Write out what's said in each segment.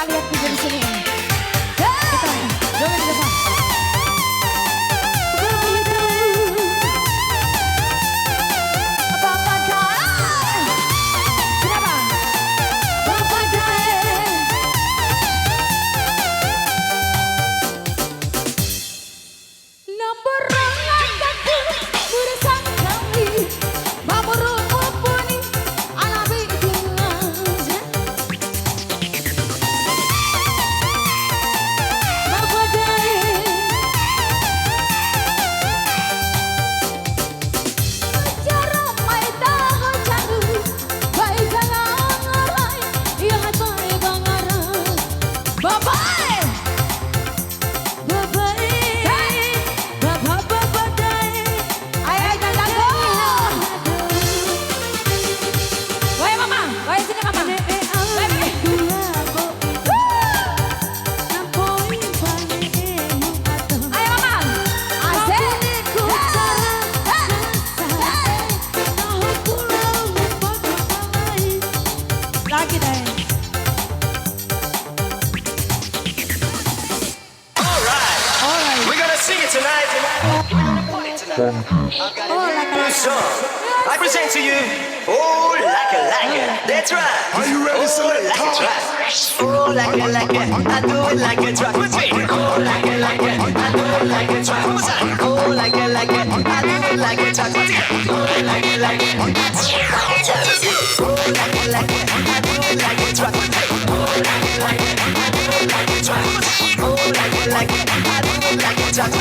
lihat video di sini. Kita joget di depan. I present to you, oh, like a, that's right. Are you ready, select? Oh, like a, I do it like a track. Oh, like a, I do it like a track. Oh, like a, I do it like a track. Oh, like a, I do it like a track. Oh, like a, I do it like a track. Oh, like a, I do it like a track. Oh, like a, I do it like a track. Oh, like a, I do it like a track.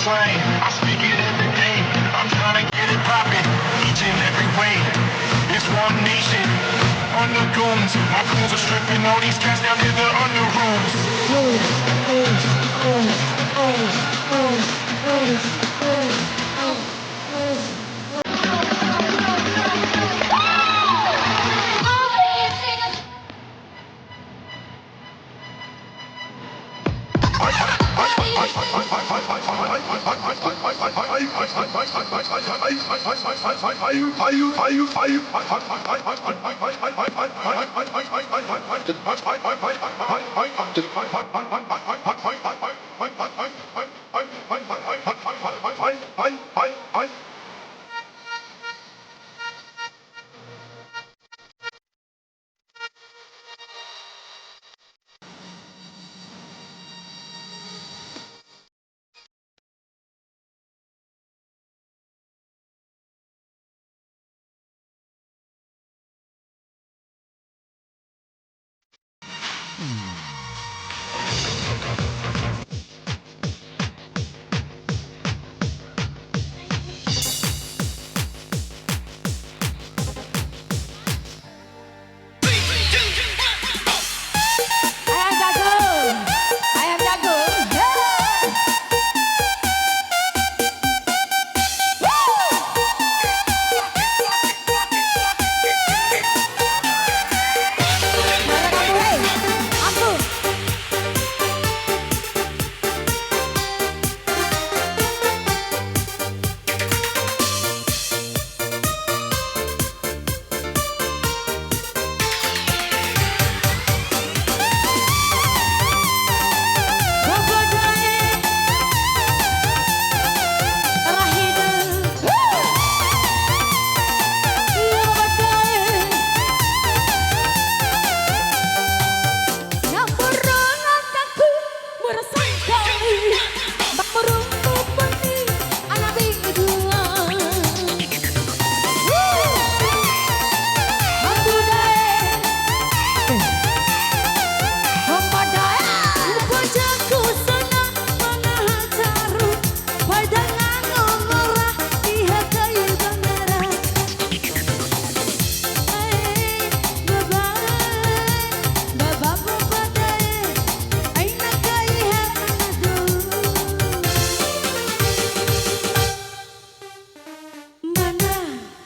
I speak it every day. I'm trying to get it poppin' each and every way. It's one nation under goons. My goons are stripping all these cats down to the under rules.